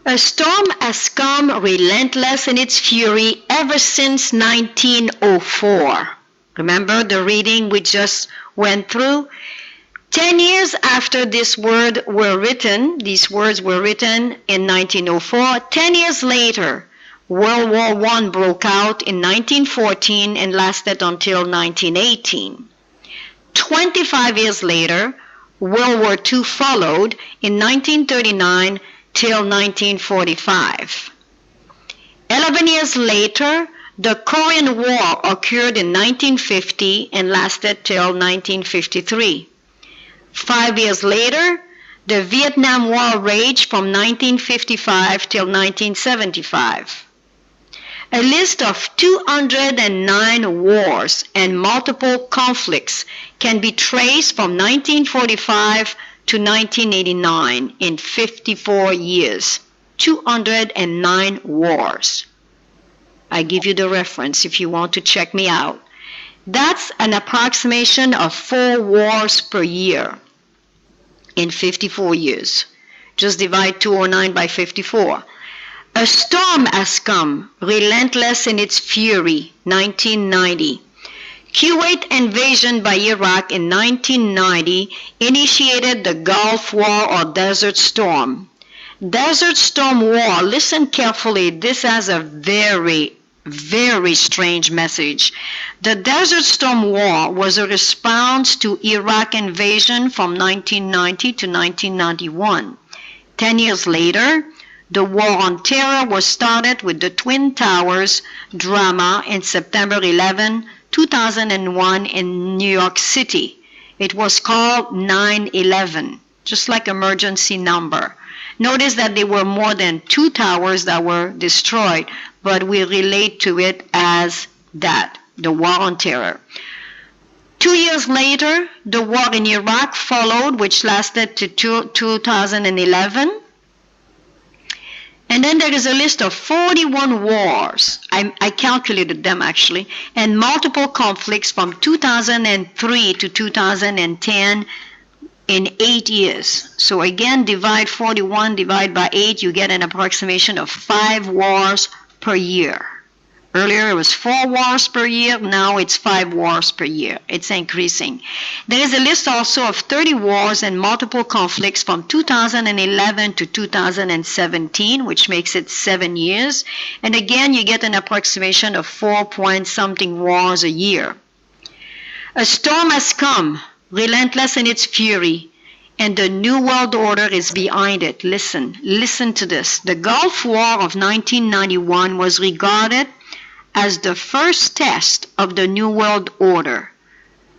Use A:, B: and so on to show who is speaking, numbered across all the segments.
A: A storm has come relentless in its fury ever since 1904. Remember the reading we just went through? 10 years after these words were written in 1904, 10 years later, World War I broke out in 1914 and lasted until 1918. 25 years later, World War II followed in 1939 till 1945. 11 years later, the Korean War occurred in 1950 and lasted till 1953. 5 years later, the Vietnam War raged from 1955 till 1975. A list of 209 wars and multiple conflicts can be traced from 1945 to 1989 in 54 years. 209 wars. I give you the reference if you want to check me out. That's an approximation of 4 wars per year in 54 years. Just divide 209 by 54. A storm has come, relentless in its fury, 1990. Kuwait invasion by Iraq in 1990 initiated the Gulf War or Desert Storm. Desert Storm War, listen carefully, this has a very strange message. The Desert Storm War was a response to Iraq invasion from 1990 to 1991. 10 years later, the War on Terror was started with the Twin Towers drama in September 11, 2001 in New York City. It was called 9/11, just like emergency number. Notice that there were more than 2 towers that were destroyed, but we relate to it as that, the War on Terror. 2 years later, the war in Iraq followed, which lasted to 2011. And then there is a list of 41 wars, I calculated them actually, and multiple conflicts from 2003 to 2010 in 8 years. So again, divide 41, divide by 8, you get an approximation of 5 wars per year. Earlier it was 4 wars per year, now it's 5 wars per year. It's increasing. There is a list also of 30 wars and multiple conflicts from 2011 to 2017, which makes it 7 years. And again, you get an approximation of 4-point-something wars a year. A storm has come, relentless in its fury, and the New World Order is behind it. Listen to this. The Gulf War of 1991 was regarded as the first test of the New World Order.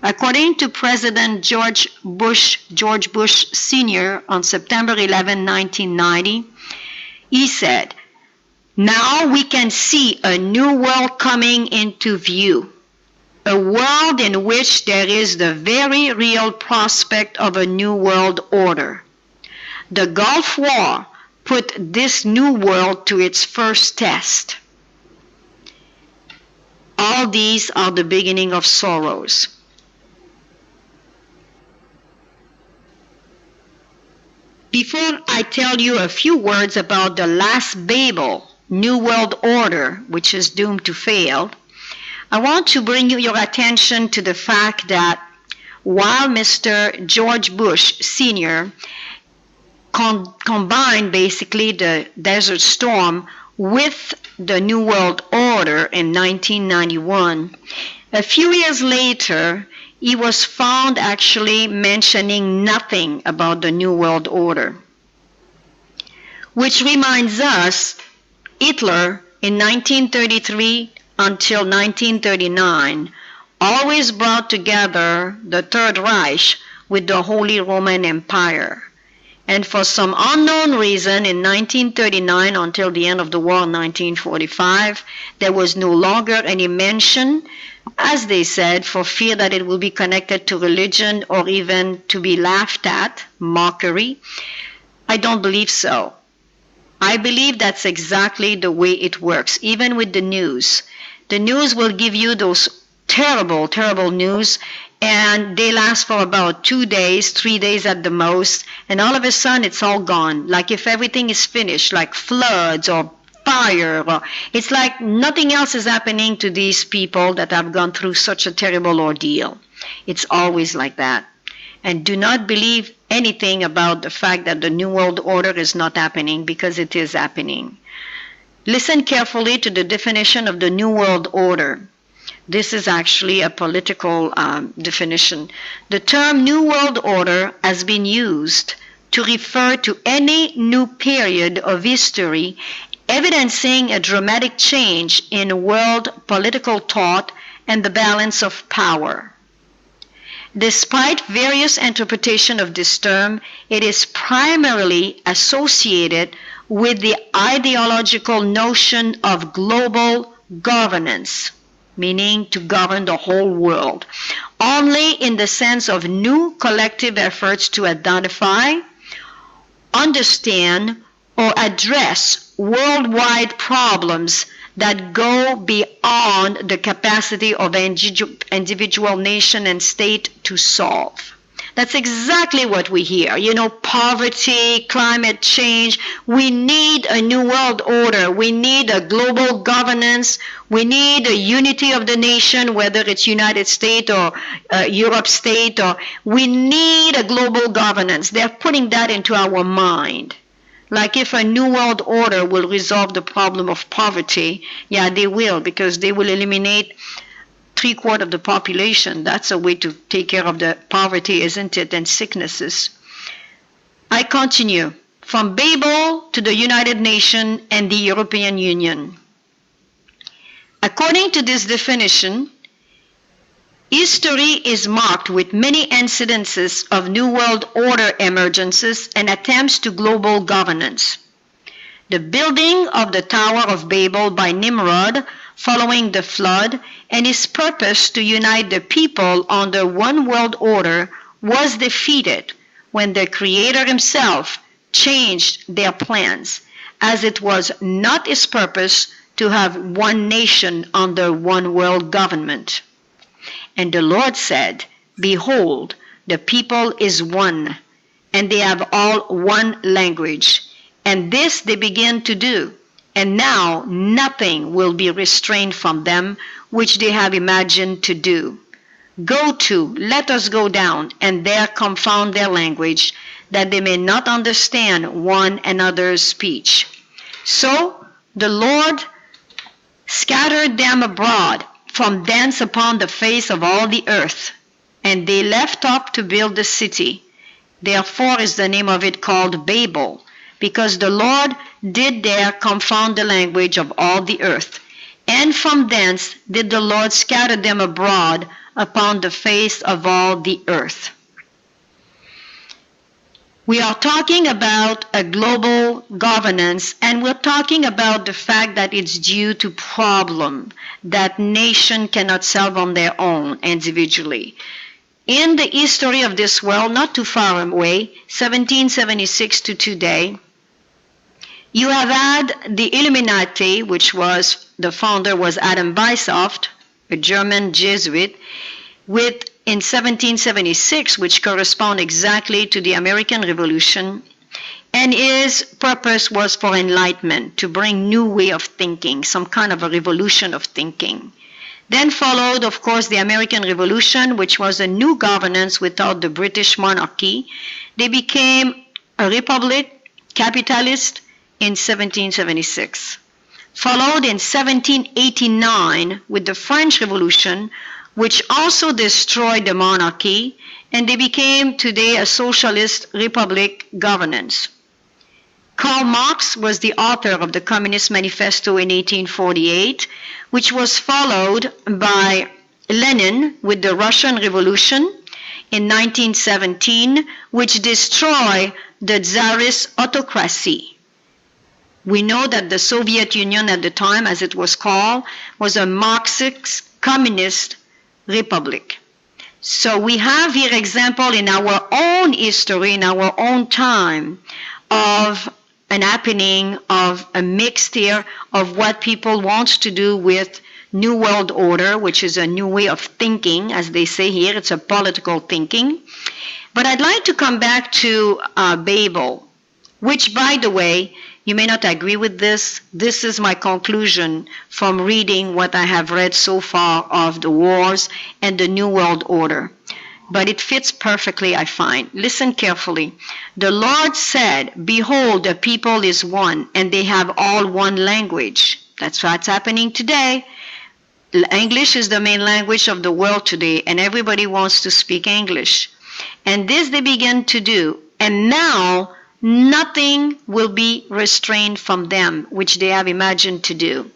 A: According to President George Bush Sr. on September 11, 1990, he said, "Now we can see a new world coming into view, a world in which there is the very real prospect of a new world order. The Gulf War put this new world to its first test. All these are the beginning of sorrows." Before I tell you a few words about the last Babel, New World Order, which is doomed to fail, I want to bring your attention to the fact that while Mr. George Bush Sr. combined basically the Desert Storm with the New World Order in 1991, a few years later, he was found actually mentioning nothing about the New World Order. Which reminds us, Hitler in 1933 until 1939 always brought together the Third Reich with the Holy Roman Empire. And for some unknown reason, in 1939 until the end of the war in 1945, there was no longer any mention, as they said, for fear that it will be connected to religion or even to be laughed at, mockery. I don't believe so. I believe that's exactly the way it works, even with the news. The news will give you those terrible, terrible news, and they last for about 2 days, 3 days at the most, and all of a sudden it's all gone, like if everything is finished, like floods or fire. Or it's like nothing else is happening to these people that have gone through such a terrible ordeal. It's always like that. And do not believe anything about the fact that the New World Order is not happening, because it is happening. Listen carefully to the definition of the New World Order. This is actually a political definition. The term New World Order has been used to refer to any new period of history evidencing a dramatic change in world political thought and the balance of power. Despite various interpretations of this term, it is primarily associated with the ideological notion of global governance, meaning to govern the whole world, only in the sense of new collective efforts to identify, understand, or address worldwide problems that go beyond the capacity of individual nation and state to solve. That's exactly what we hear. You know, poverty, climate change. We need a new world order. We need a global governance. We need a unity of the nation, whether it's United States or Europe state. Or we need a global governance. They're putting that into our mind. Like if a new world order will resolve the problem of poverty, yeah, they will, because they will eliminate 3/4 of the population. That's a way to take care of the poverty, isn't it, and sicknesses. I continue. From Babel to the United Nations and the European Union. According to this definition, history is marked with many incidences of New World Order emergences and attempts to global governance. The building of the Tower of Babel by Nimrod following the flood and his purpose to unite the people under one world order was defeated when the Creator himself changed their plans, as it was not his purpose to have one nation under one world government. And the Lord said, Behold, the people is one, and they have all one language. And this they begin to do. And now nothing will be restrained from them which they have imagined to do. Go to, let us go down, and there confound their language, that they may not understand one another's speech. So the Lord scattered them abroad from thence upon the face of all the earth, and they left up to build the city. Therefore is the name of it called Babel, because the Lord did there confound the language of all the earth. And from thence did the Lord scatter them abroad upon the face of all the earth. We are talking about a global governance, and we're talking about the fact that it's due to problem that nation cannot solve on their own individually. In the history of this world, not too far away, 1776 to today, you have had the Illuminati, which was, the founder was Adam Weishaupt, a German Jesuit, with in 1776, which correspond exactly to the American Revolution, and his purpose was for enlightenment, to bring new way of thinking, some kind of a revolution of thinking. Then followed, of course, the American Revolution, which was a new governance without the British monarchy. They became a republic, capitalist, in 1776. Followed in 1789 with the French Revolution, which also destroyed the monarchy, and they became today a socialist republic governance. Karl Marx was the author of the Communist Manifesto in 1848, which was followed by Lenin with the Russian Revolution in 1917, which destroyed the Tsarist autocracy. We know that the Soviet Union at the time, as it was called, was a Marxist communist republic. So we have here example in our own history, in our own time, of an happening of a mixture of what people want to do with New World Order, which is a new way of thinking, as they say here. It's a political thinking. But I'd like to come back to Babel, which, by the way, you may not agree with this. This is my conclusion from reading what I have read so far of the wars and the New World Order. But it fits perfectly, I find. Listen carefully. The Lord said, "Behold, the people is one, and they have all one language." That's what's happening today. English is the main language of the world today, and everybody wants to speak English. And this they begin to do. And now, nothing will be restrained from them, which they have imagined to do.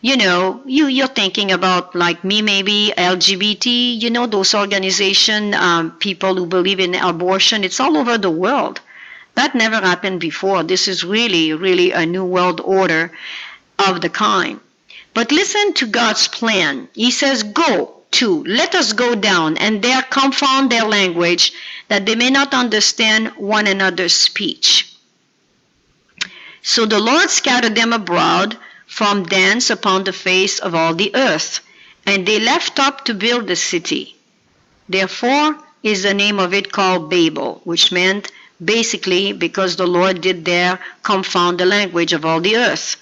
A: You know, you're thinking about, like me maybe, LGBT, you know, those organization, people who believe in abortion. It's all over the world. That never happened before. This is really, really a new world order of the kind. But listen to God's plan. He says, "Go to, let us go down, and there confound their language, that they may not understand one another's speech." So the Lord scattered them abroad from thence upon the face of all the earth, and they left up to build the city. Therefore is the name of it called Babel, which meant basically because the Lord did there confound the language of all the earth.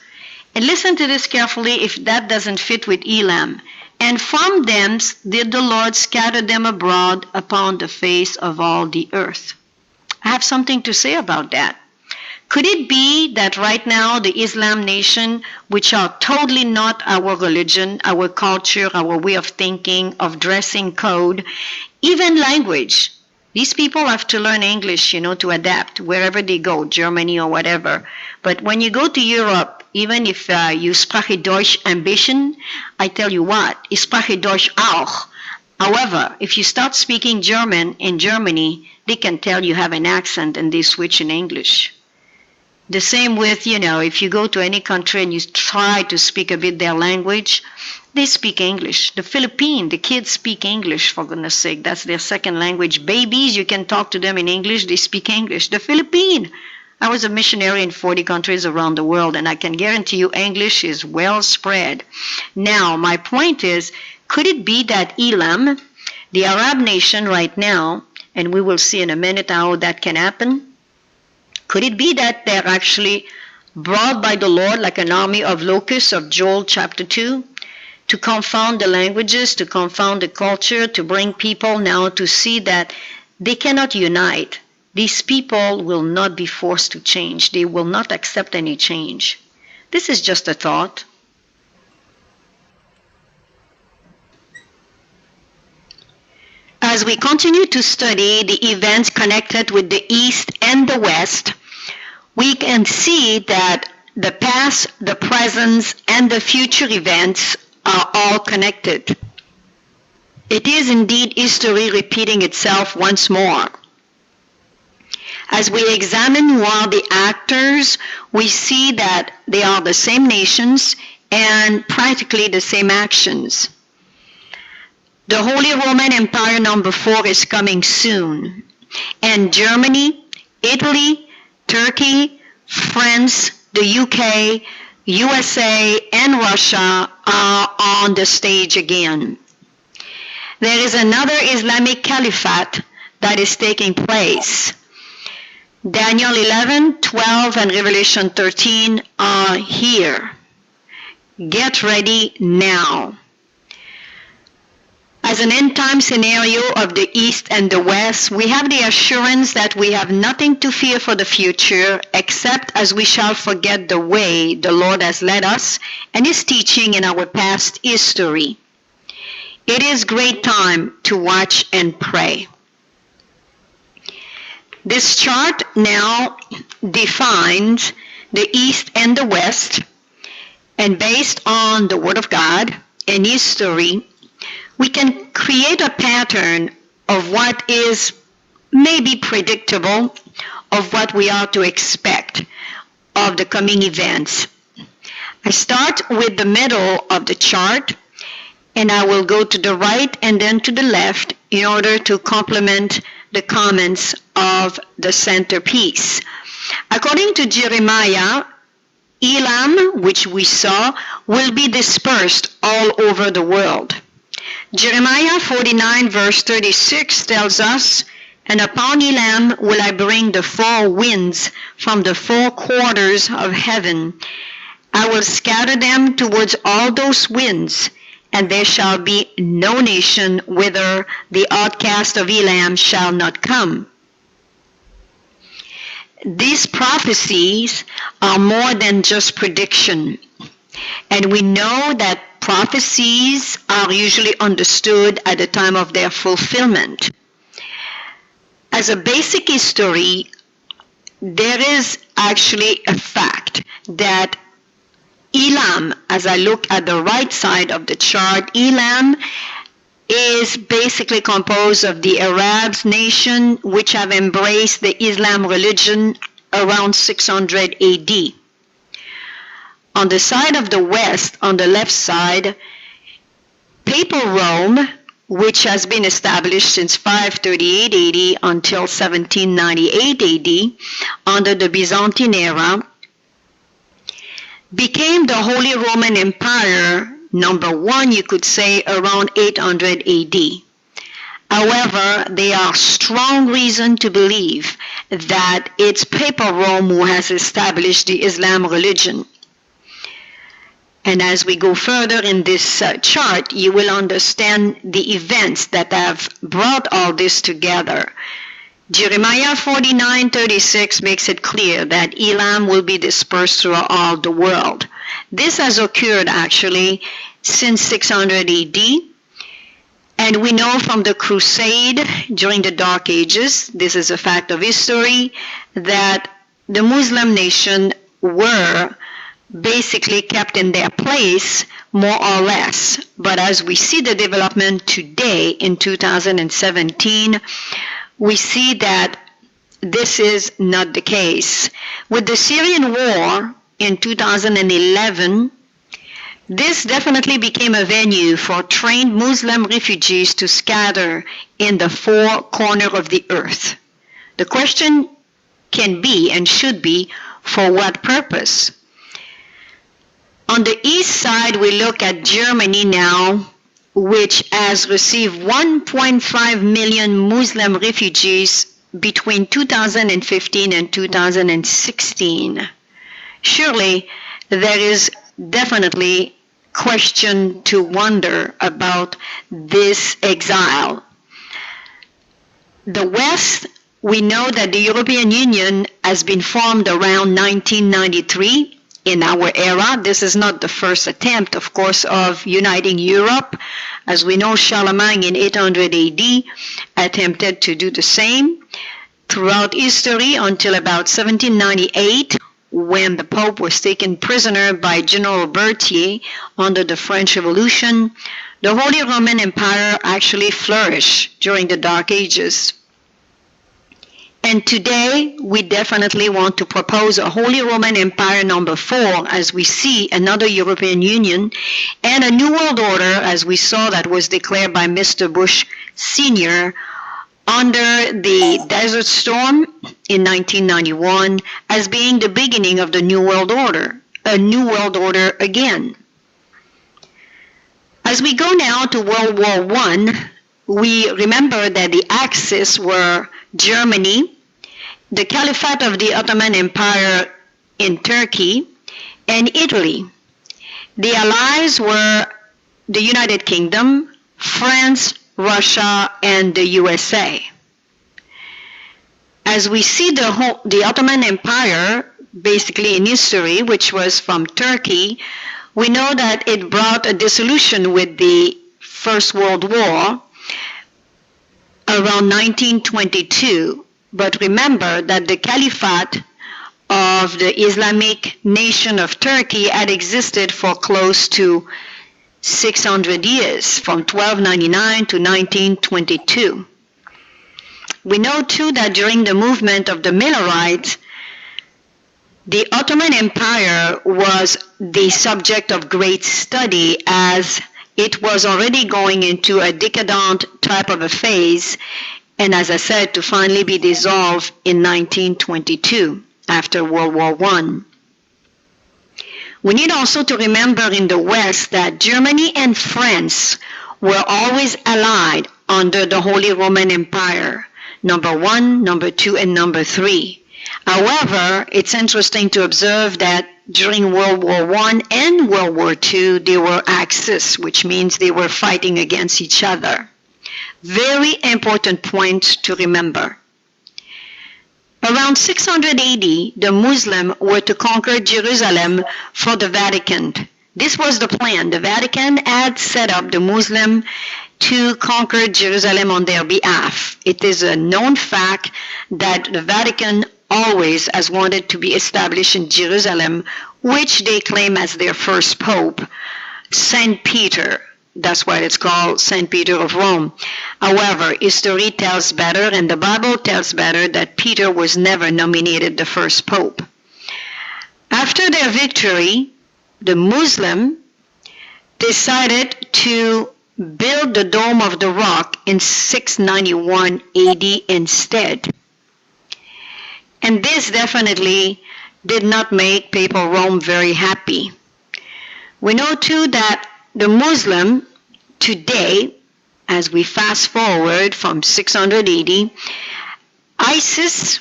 A: And listen to this carefully if that doesn't fit with Elam. "And from thence did the Lord scatter them abroad upon the face of all the earth." I have something to say about that. Could it be that right now the Islam nation, which are totally not our religion, our culture, our way of thinking, of dressing code, even language, these people have to learn English, you know, to adapt wherever they go, Germany or whatever. But when you go to Europe, even if you spreche Deutsch ambition, I tell you what, ich spreche Deutsch auch. However, if you start speaking German in Germany, they can tell you have an accent and they switch in English. The same with, you know, if you go to any country and you try to speak a bit their language, they speak English. The Philippines, the kids speak English, for goodness sake. That's their second language. Babies, you can talk to them in English, they speak English. The Philippines, I was a missionary in 40 countries around the world, and I can guarantee you English is well spread. Now, my point is, could it be that Elam, the Arab nation right now, and we will see in a minute how that can happen, could it be that they're actually brought by the Lord like an army of locusts of Joel chapter 2 to confound the languages, to confound the culture, to bring people now to see that they cannot unite? These people will not be forced to change. They will not accept any change. This is just a thought. As we continue to study the events connected with the East and the West, we can see that the past, the present, and the future events are all connected. It is indeed history repeating itself once more. As we examine who are the actors, we see that they are the same nations and practically the same actions. The Holy Roman Empire number 4 is coming soon, and Germany, Italy, Turkey, France, the UK, USA, and Russia are on the stage again. There is another Islamic caliphate that is taking place. Daniel 11, 12, and Revelation 13 are here. Get ready now. As an end-time scenario of the East and the West, we have the assurance that we have nothing to fear for the future, except as we shall forget the way the Lord has led us and His teaching in our past history. It is great time to watch and pray. This chart now defines the East and the West, and based on the Word of God and history, we can create a pattern of what is maybe predictable, of what we are to expect of the coming events. I start with the middle of the chart, and I will go to the right and then to the left in order to complement the comments of the centerpiece. According to Jeremiah Elam, which we saw, will be dispersed all over the world. Jeremiah 49 verse 36 tells us, "And upon Elam will I bring the four winds from the four quarters of heaven. I will scatter them towards all those winds, and there shall be no nation whither the outcast of Elam shall not come." These prophecies are more than just prediction. And we know that prophecies are usually understood at the time of their fulfillment. As a basic history, there is actually a fact that Elam, as I look at the right side of the chart, Elam is basically composed of the Arabs nation which have embraced the Islam religion around 600 AD. On the side of the west, on the left side, Papal Rome, which has been established since 538 AD until 1798 AD under the Byzantine era, became the Holy Roman Empire, number one, you could say, around 800 AD. However, there are strong reasons to believe that it's Papal Rome who has established the Islam religion. And as we go further in this chart, you will understand the events that have brought all this together. Jeremiah 49:36 makes it clear that Elam will be dispersed throughout all the world. This has occurred actually since 600 AD. And we know from the crusade during the Dark Ages, this is a fact of history, that the Muslim nation were basically kept in their place more or less. But as we see the development today in 2017, we see that this is not the case. With the Syrian war in 2011, this definitely became a venue for trained Muslim refugees to scatter in the four corners of the earth. The question can be and should be, for what purpose? On the east side, we look at Germany now, which has received 1.5 million Muslim refugees between 2015 and 2016. Surely there is definitely question to wonder about this exile. The West, we know that the European Union has been formed around 1993 in our era. This is not the first attempt, of course, of uniting Europe. As we know, Charlemagne in 800 AD attempted to do the same. Throughout history until about 1798, when the Pope was taken prisoner by General Berthier under the French Revolution, the Holy Roman Empire actually flourished during the Dark Ages. And today, we definitely want to propose a Holy Roman Empire number 4, as we see another European Union, and a New World Order, as we saw that was declared by Mr. Bush Sr. under the Desert Storm in 1991 as being the beginning of the New World Order, a New World Order again. As we go now to World War I, we remember that the axis were Germany, the Caliphate of the Ottoman Empire in Turkey, and Italy. The allies were the United Kingdom, France, Russia, and the USA. As we see the Ottoman Empire, basically in history, which was from Turkey, we know that it brought a dissolution with the First World War around 1922. But remember that the Caliphate of the Islamic nation of Turkey had existed for close to 600 years, from 1299 to 1922. We know too that during the movement of the Millerites, the Ottoman Empire was the subject of great study, as it was already going into a decadent type of a phase, and as I said, to finally be dissolved in 1922 after World War I. We need also to remember in the West that Germany and France were always allied under the Holy Roman Empire, number 1, number 2, and number 3. However, it's interesting to observe that during World War I and World War II, they were Axis, which means they were fighting against each other. Very important point to remember. Around 680, the Muslims were to conquer Jerusalem for the Vatican. This was the plan. The Vatican had set up the Muslim to conquer Jerusalem on their behalf. It is a known fact that the Vatican always has wanted to be established in Jerusalem, which they claim as their first pope, Saint Peter. That's why it's called Saint Peter of Rome. However, history tells better, and the Bible tells better, that Peter was never nominated the first pope. After their victory, the Muslim decided to build the Dome of the Rock in 691 AD instead. And this definitely did not make Papal Rome very happy. We know too that the Muslim today, as we fast forward from 680, ISIS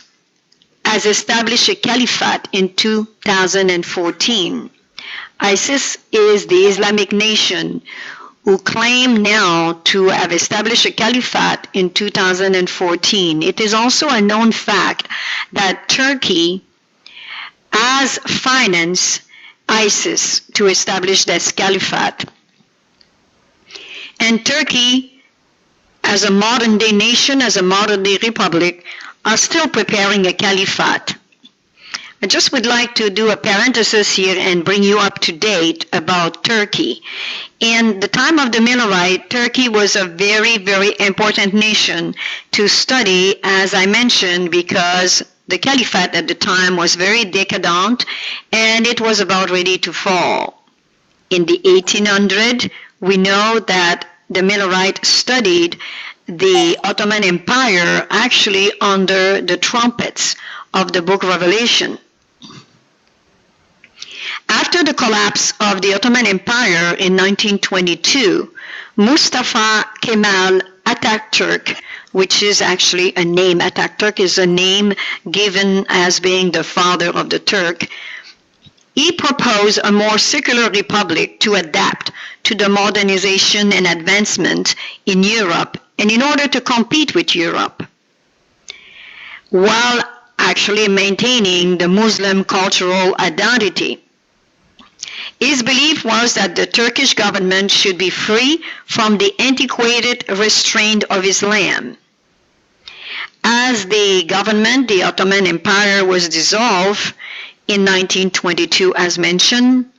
A: has established a caliphate in 2014. ISIS is the Islamic nation who claim now to have established a caliphate in 2014. It is also a known fact that Turkey has financed ISIS to establish this caliphate. And Turkey, as a modern-day nation, as a modern-day republic, are still preparing a caliphate. I just would like to do a parenthesis here and bring you up to date about Turkey. In the time of the Millerite, Turkey was a very, very important nation to study, as I mentioned, because the caliphate at the time was very decadent and it was about ready to fall. In the 1800s, we know that the Millerite studied the Ottoman Empire actually under the trumpets of the book Revelation. After the collapse of the Ottoman Empire in 1922, Mustafa Kemal Atatürk, which is actually a name, Atatürk is a name given as being the father of the Turk, he proposed a more secular republic to adapt to the modernization and advancement in Europe and in order to compete with Europe, while actually maintaining the Muslim cultural identity. His belief was that the Turkish government should be free from the antiquated restraint of Islam. As the government, the Ottoman Empire, was dissolved in 1922, as mentioned,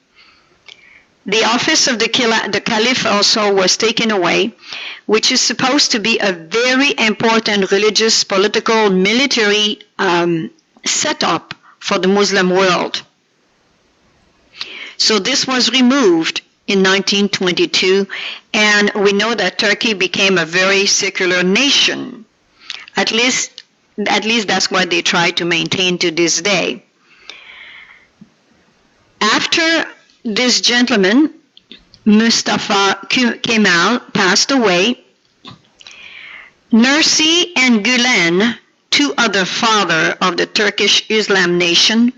A: the office of the Caliph also was taken away, which is supposed to be a very important religious, political, military setup for the Muslim world. So this was removed in 1922, and we know that Turkey became a very secular nation. At least that's what they try to maintain to this day. After this gentleman, Mustafa Kemal, passed away, Nursi and Gülen, two other fathers of the Turkish Islam nation,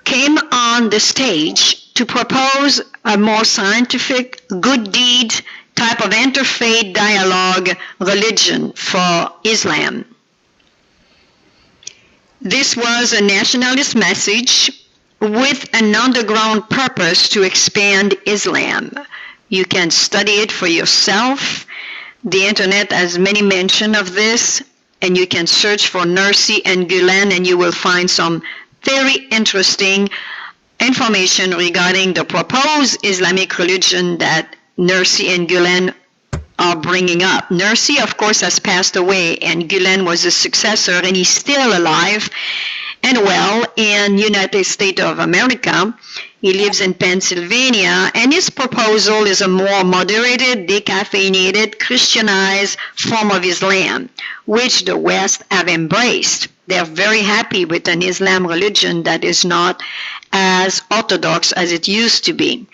A: came on the stage to propose a more scientific, good deed type of interfaith dialogue religion for Islam. This was a nationalist message with an underground purpose to expand Islam. You can study it for yourself. The internet has many mention of this, and you can search for Nursi and Gülen and you will find some very interesting information regarding the proposed Islamic religion that Nursi and Gülen are bringing up. Nursi, of course, has passed away, and Gülen was his successor, and he's still alive and well in United States of America. He lives in Pennsylvania, and his proposal is a more moderated, decaffeinated, Christianized form of Islam, which the West have embraced. They're very happy with an Islam religion that is not as orthodox as it used to be.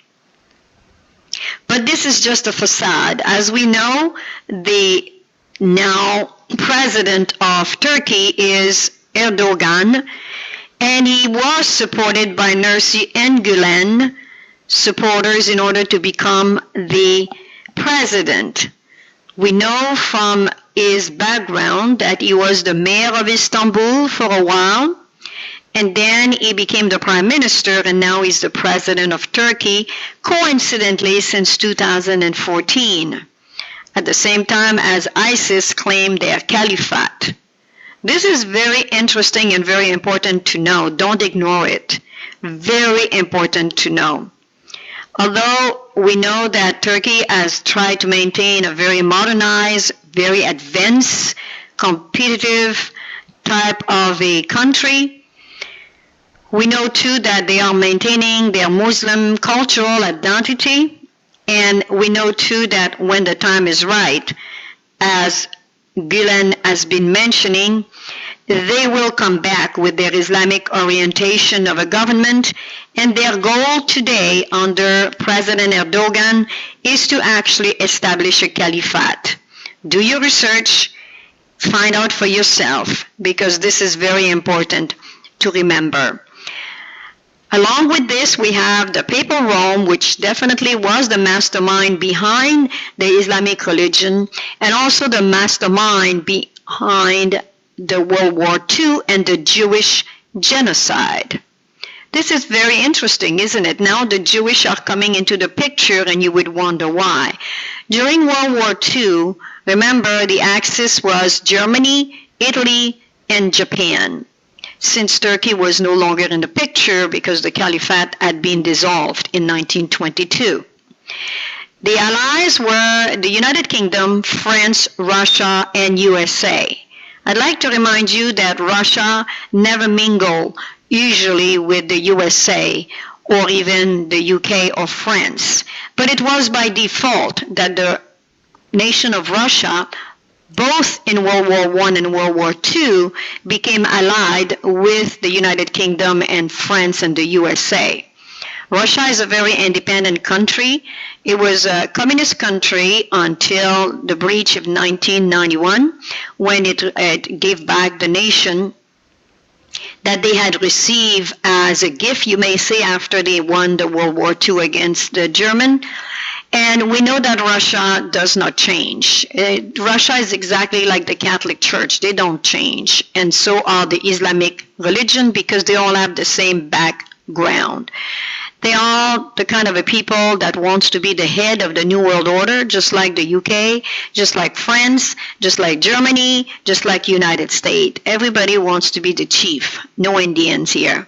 A: But this is just a facade. As we know, the now president of Turkey is Erdogan, and he was supported by Nursi and Gülen supporters in order to become the president. We know from his background that he was the mayor of Istanbul for a while, and then he became the prime minister, and now he's the president of Turkey, coincidentally since 2014, at the same time as ISIS claimed their caliphate. This is very interesting and very important to know. Don't ignore it. Very important to know. Although we know that Turkey has tried to maintain a very modernized, very advanced, competitive type of a country, we know too that they are maintaining their Muslim cultural identity, and we know too that when the time is right, as Gülen has been mentioning, they will come back with their Islamic orientation of a government, and their goal today under President Erdogan is to actually establish a caliphate. Do your research, find out for yourself, because this is very important to remember. Along with this, we have the Papal Rome, which definitely was the mastermind behind the Islamic religion, and also the mastermind behind the World War II and the Jewish genocide. This is very interesting, isn't it? Now the Jewish are coming into the picture, and you would wonder why. During World War II, remember, the axis was Germany, Italy, and Japan, since Turkey was no longer in the picture because the caliphate had been dissolved in 1922. The allies were the United Kingdom, France, Russia, and USA. I'd like to remind you that Russia never mingled usually with the USA or even the UK or France, but it was by default that the nation of Russia, both in World War I and World War II, became allied with the United Kingdom and France and the USA. Russia is a very independent country. It was a communist country until the breach of 1991, when it gave back the nation that they had received as a gift, you may say, after they won the World War II against the German. And we know that Russia does not change. Russia is exactly like the Catholic Church. They don't change. And so are the Islamic religion, because they all have the same background. They are the kind of a people that wants to be the head of the New World Order, just like the UK, just like France, just like Germany, just like United States. Everybody wants to be the chief. No Indians here.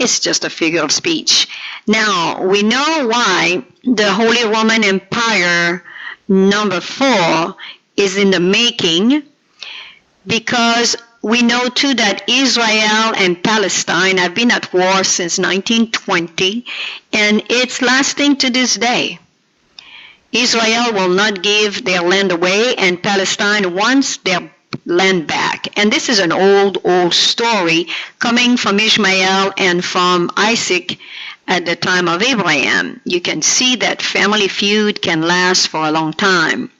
A: It's just a figure of speech. Now, we know why the Holy Roman Empire number 4 is in the making, because we know too that Israel and Palestine have been at war since 1920, and it's lasting to this day. Israel will not give their land away, and Palestine wants their land back. And this is an old story coming from Ishmael and from Isaac at the time of Abraham. You can see that family feud can last for a long time.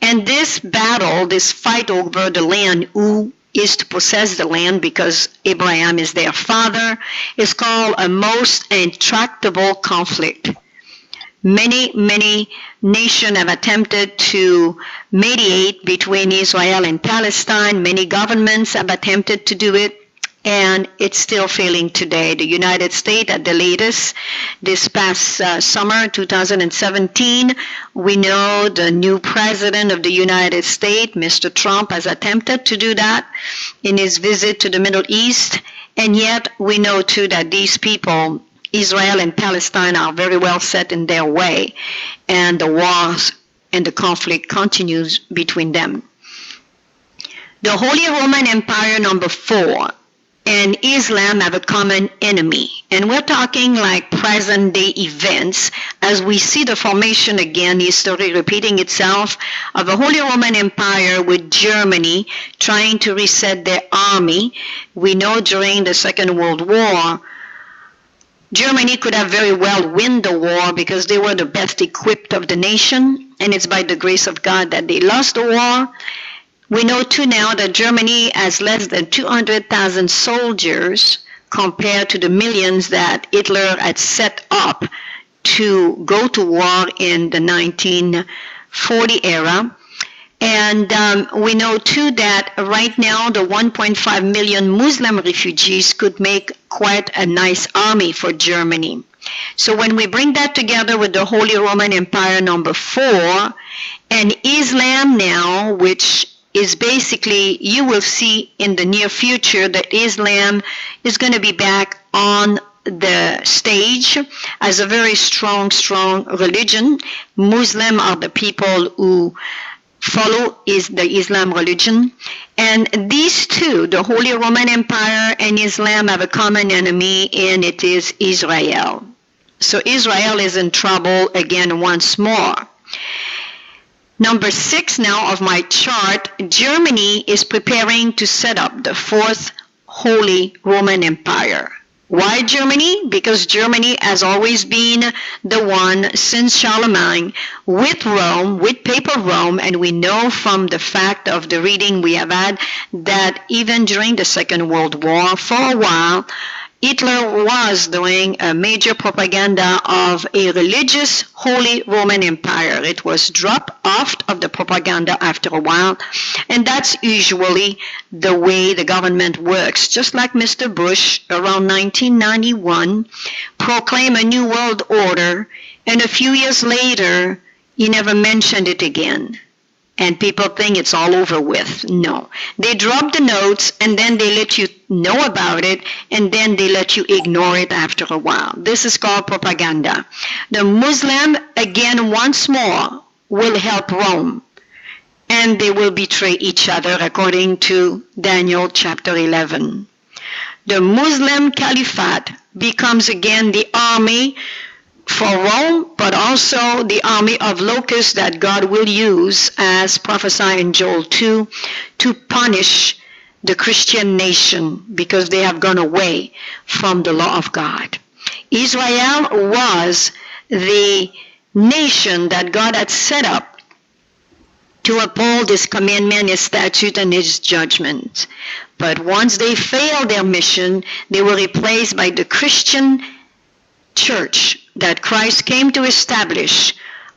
A: And this battle, this fight over the land, who is to possess the land because Abraham is their father, is called a most intractable conflict. Many nations have attempted to mediate between Israel and Palestine. Many governments have attempted to do it, and it's still failing today. The United States, at the latest, this past summer, 2017, we know the new president of the United States, Mr. Trump, has attempted to do that in his visit to the Middle East, and yet we know too that these people, Israel and Palestine, are very well set in their way, and the wars and the conflict continues between them. The Holy Roman Empire number 4 and Islam have a common enemy, and we're talking like present day events as we see the formation again, history repeating itself, of a Holy Roman Empire with Germany trying to reset their army. We know during the Second World War, Germany could have very well win the war because they were the best equipped of the nation, and it's by the grace of God that they lost the war. We know too now that Germany has less than 200,000 soldiers compared to the millions that Hitler had set up to go to war in the 1940 era. And we know too that right now the 1.5 million Muslim refugees could make quite a nice army for Germany. So when we bring that together with the Holy Roman Empire number 4 and Islam now, which is basically, you will see in the near future that Islam is going to be back on the stage as a very strong religion. Muslim are the people who follow the Islam religion. And these two, the Holy Roman Empire and Islam, have a common enemy, and it is Israel. So Israel is in trouble again once more. Number 6 now of my chart, Germany is preparing to set up the 4th Holy Roman Empire. Why Germany? Because Germany has always been the one since Charlemagne with Rome, with Papal Rome, and we know from the fact of the reading we have had that even during the Second World War, for a while, Hitler was doing a major propaganda of a religious Holy Roman Empire. It was dropped off of the propaganda after a while, and that's usually the way the government works. Just like Mr. Bush around 1991 proclaimed a new world order, and a few years later he never mentioned it again. And people think it's all over with. No. They drop the notes and then they let you know about it and then they let you ignore it after a while. This is called propaganda. The Muslim, again, once more, will help Rome. And they will betray each other according to Daniel chapter 11. The Muslim Caliphate becomes again the army for Rome, but also the army of locusts that God will use, as prophesied in Joel 2, to punish the Christian nation because they have gone away from the law of God. Israel was the nation that God had set up to uphold his commandment, his statute, and his judgment. But once they failed their mission, they were replaced by the Christian church that Christ came to establish.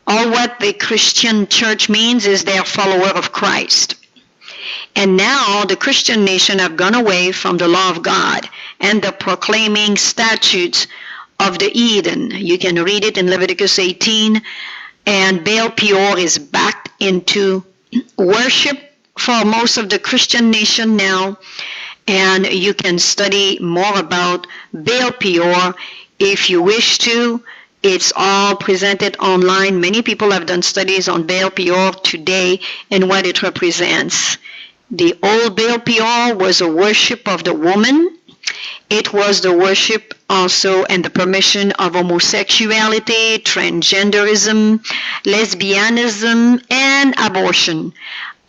A: All what the Christian church means is they are follower of Christ. And now the Christian nation have gone away from the law of God and the proclaiming statutes of the heathen. You can read it in Leviticus 18. And Baal Peor is back into worship for most of the Christian nation now. And you can study more about Baal Peor if you wish to. It's all presented online. Many people have done studies on Baal Peor today and what it represents. The old Baal Peor was a worship of the woman. It was the worship also and the permission of homosexuality, transgenderism, lesbianism, and abortion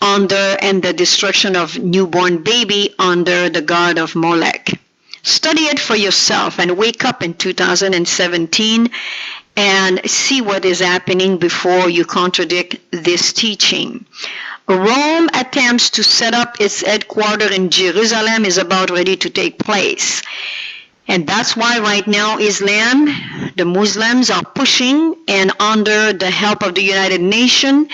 A: and the destruction of newborn baby under the god of Molech. Study it for yourself and wake up in 2017 and see what is happening before you contradict this teaching. Rome attempts to set up its headquarters in Jerusalem is about ready to take place. And that's why right now Islam, the Muslims are pushing, and under the help of the United Nations,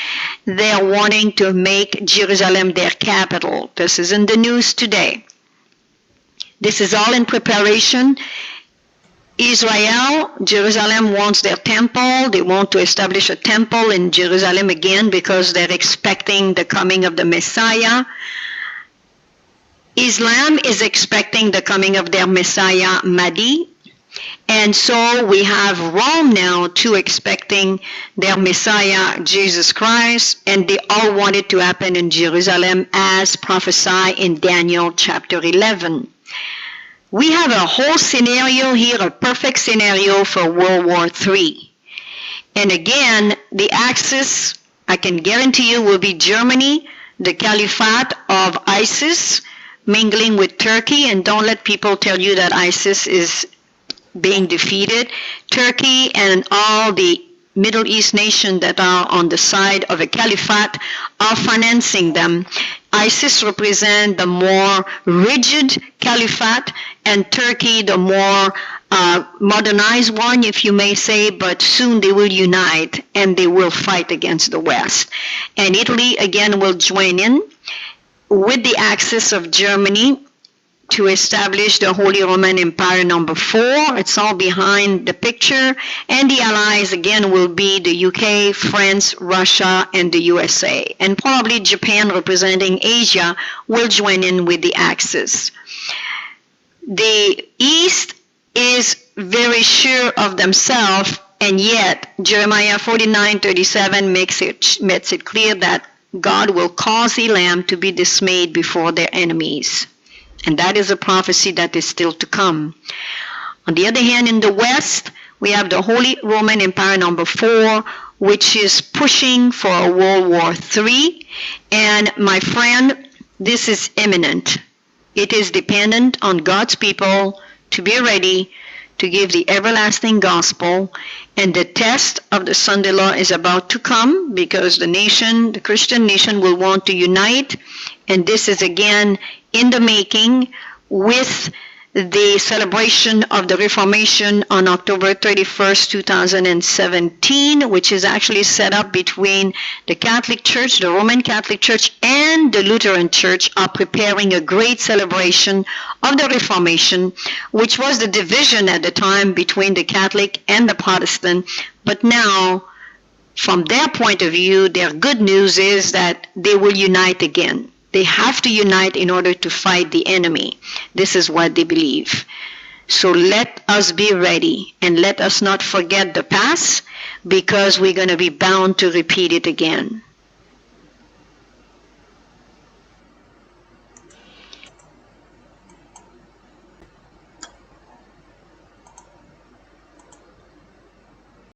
A: they are wanting to make Jerusalem their capital. This is in the news today. This is all in preparation. Israel, Jerusalem wants their temple. They want to establish a temple in Jerusalem again because they're expecting the coming of the Messiah. Islam is expecting the coming of their Messiah, Mahdi. And so we have Rome now too expecting their Messiah, Jesus Christ, and they all want it to happen in Jerusalem as prophesied in Daniel chapter 11. We have a whole scenario here, a perfect scenario for World War III. And again, the axis, I can guarantee you, will be Germany, the caliphate of ISIS, mingling with Turkey. And don't let people tell you that ISIS is being defeated. Turkey and all the Middle East nations that are on the side of a caliphate are financing them. ISIS represents the more rigid caliphate, and Turkey the more modernized one, if you may say, but soon they will unite and they will fight against the West. And Italy again will join in with the axis of Germany to establish the Holy Roman Empire number 4. It's all behind the picture. And the allies again will be the UK, France, Russia, and the USA. And probably Japan, representing Asia, will join in with the Axis. The East is very sure of themselves, and yet Jeremiah 49:37 makes it clear that God will cause Elam to be dismayed before their enemies. And that is a prophecy that is still to come. On the other hand, in the West, we have the Holy Roman Empire number 4, which is pushing for a World War III. And my friend, this is imminent. It is dependent on God's people to be ready to give the everlasting gospel. And the test of the Sunday law is about to come, because the Christian nation will want to unite. And this is again in the making with the celebration of the Reformation on October 31st, 2017, which is actually set up between the Catholic Church, the Roman Catholic Church, and the Lutheran Church, are preparing a great celebration of the Reformation, which was the division at the time between the Catholic and the Protestant. But now, from their point of view, their good news is that they will unite again. They have to unite in order to fight the enemy. This is what they believe. So let us be ready, and let us not forget the past, because we're going to be bound to repeat it again.